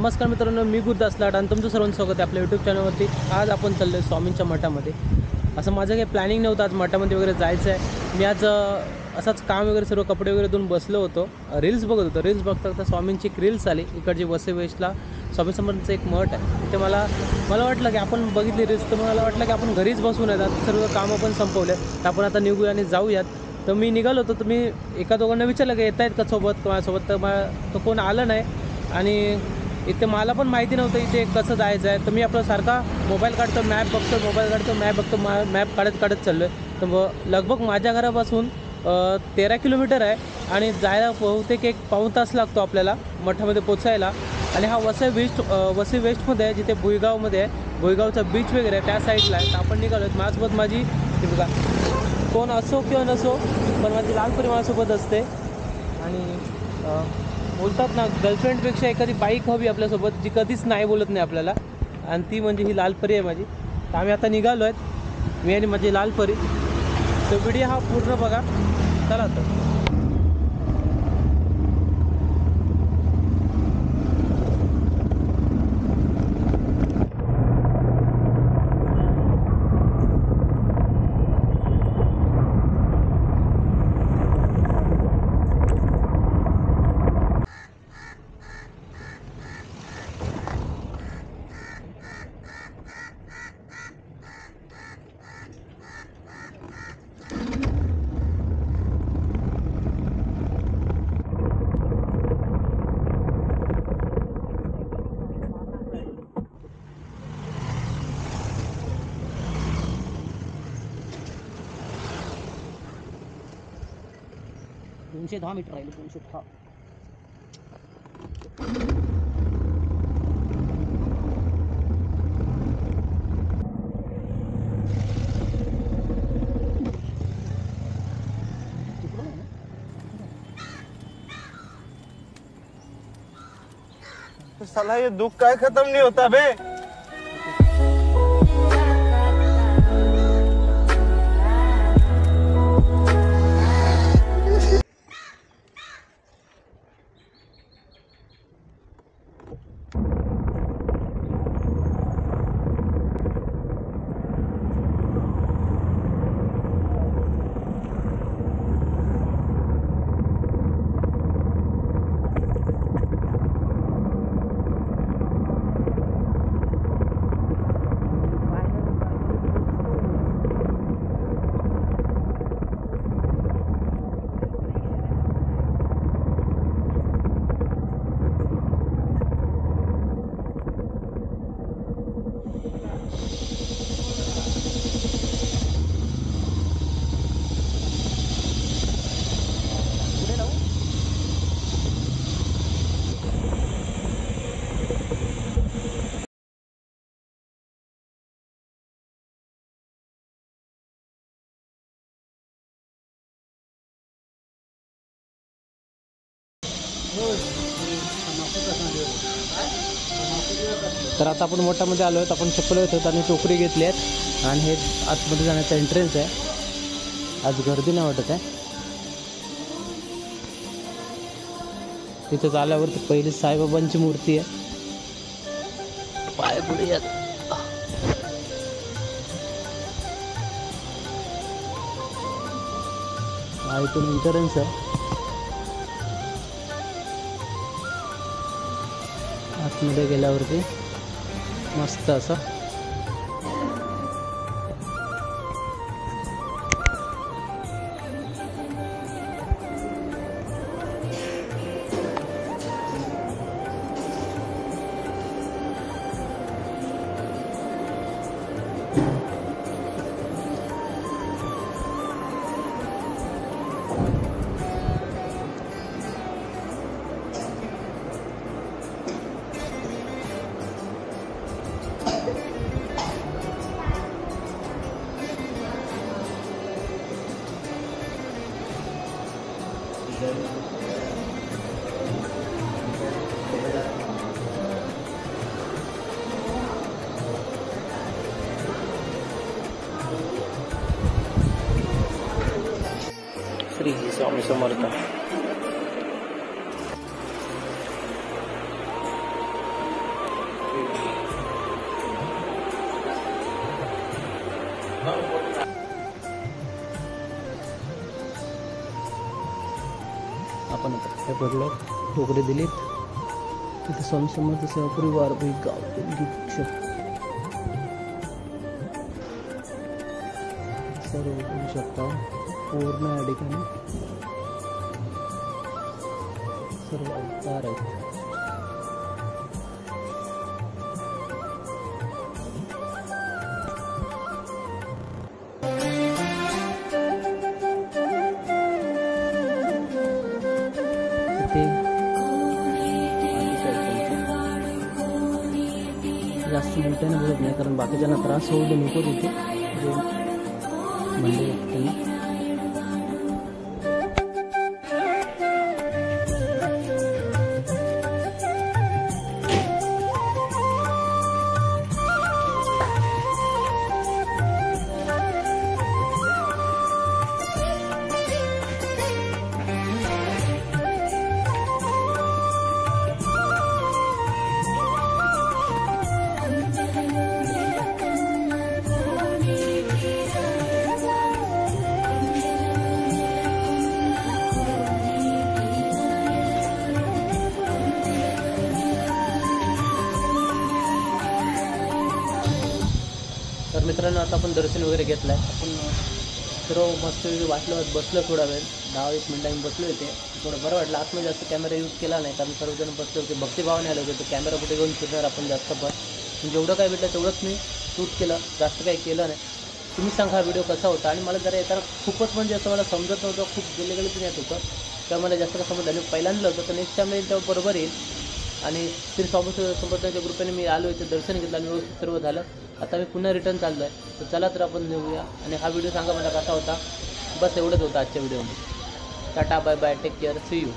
नमस्कार मित्रांनो, मी गुरुदास लाड आणि तुमचं सर्वांचं स्वागत आहे आपल्या यूट्यूब चॅनलवरती। आज आपण चाललो आहे स्वामींच्या मठामध्ये। असं माझं काही प्लॅनिंग नव्हतं आज मठामध्ये वगैरे जायचं आहे। मी आज असाच काम वगैरे सर्व कपडे वगैरे धुवून बसलो होतो, रील्स बघत होतो। रील्स बघता स्वामींची एक रील्स आली, इकडची वसई वेस्टला स्वामी समर्थांचं एक मठ आहे। तिथे मला वाटलं की आपण बघितली रील्स, तर मला वाटलं की आपण घरीच बसून येतात, सर्व कामं पण संपवले, तर आपण आता निघूया आणि जाऊयात। तर मी निघालो होतो, तर मी एका दोघांना विचारलं की येत आहेत का सोबत माझ्यासोबत, तर कोण आलं नाही। आणि इथे मला पण माहिती नव्हतं इथे कसं जायचं आहे। तर मी आपला सारखा मोबाईल काढतो, मॅप बघतो, मॅप काढत चाललो आहे। तर लगभग माझ्या घरापासून 13 किलोमीटर आहे आणि जायला बहुतेक एक पाऊण तास लागतो आपल्याला मठामध्ये पोचायला। आणि हा वसई वेस्टमध्ये आहे, जिथे भुईगावमध्ये आहे, भुईगावचा बीच वगैरे आहे त्या साईडला आहे। तर आपण निघालो आहेत। माझ्यासोबत माझी बघा, कोण असो किंवा नसो, पण माझी लालपरी माझ्यासोबत असते। आणि बोलतात ना, गर्लफ्रेंडपेक्षा एखादी बाईक हवी आपल्यासोबत, जी कधीच नाही बोलत नाही आपल्याला, आणि ती म्हणजे ही लालपरी आहे माझी। तर आम्ही आता निघालो आहेत, मी आणि माझी लालपरी। तर व्हिडिओ हा पूर्ण बघा, चला तर। दोनशे 10 मीटर राहिले, 210। साला ये दुख का खत्म नहीं होता बे। तर आता आपण मोठामध्ये आलो आहेत। आपण चप्पल घेतो आणि टोकरी घेतली आहेत, आणि हे आतमध्ये जाण्याचा एंट्रन्स आहे। आज गर्दी नाही वाटत आहे। तिथे आल्यावरती पहिली साईबाबांची मूर्ती आहे, पाय पडूयात। हा इथून एंट्रन्स आहे। आतमध्ये गेल्यावरती मस्त असं श्री स्वामी समर्थ। आपण आता काय पडलो टोकरी दिलीत तिथे स्वामी समर्थ सेवा परिवार गाव सर्व बघू शकता पूर्ण या ठिकाणी सर्व अवतार आहेत. जास्त मोठ्याने बोलत नाही कारण बाकीच्यांना त्रास होऊ दे नको तिथे जे मंडळी आहेत त्यांना. तर मित्रांनो आता आपण दर्शन वगैरे घेतलं आहे. आपण सर्व मस्त वाटलं बसलं थोडा वेळ 10-20 मिनिटं आम्ही बसलो होते. थोडं बरं वाटलं. आतमध्ये जास्त कॅमेरा यूज केला नाही कारण सर्वजण बसले होते भक्तिभावाने आले होते. तर कॅमेरा कुठे घेऊन फिरणार आपण जास्त पण जेवढं काय भेटलं तेवढंच मी शूट केलं, जास्त काही केलं नाही. तुम्ही सांगा हा व्हिडिओ कसा होता. आणि मला जरा येताना खूपच म्हणजे असं मला समजत नव्हतं, खूप गेले पण येत होतं तेव्हा मला जास्त काय समजलं आणि पहिल्यांदा होतं. तर नेक्स्ट टाईम तेव्हा बरोबर येईल. आणि श्री स्वामी समर्थांच्या ग्रुपने मी आलो इथे दर्शन घेतलं आणि व्यवस्थित सर्व झालं. आता मी पुन्हा रिटर्न चाललो आहे. तर चला तर आपण निघूया. आणि हा व्हिडिओ सांगा मला कसा होता. बस एवढंच होतं आजच्या व्हिडिओमध्ये. Tata bye bye, take care, see you.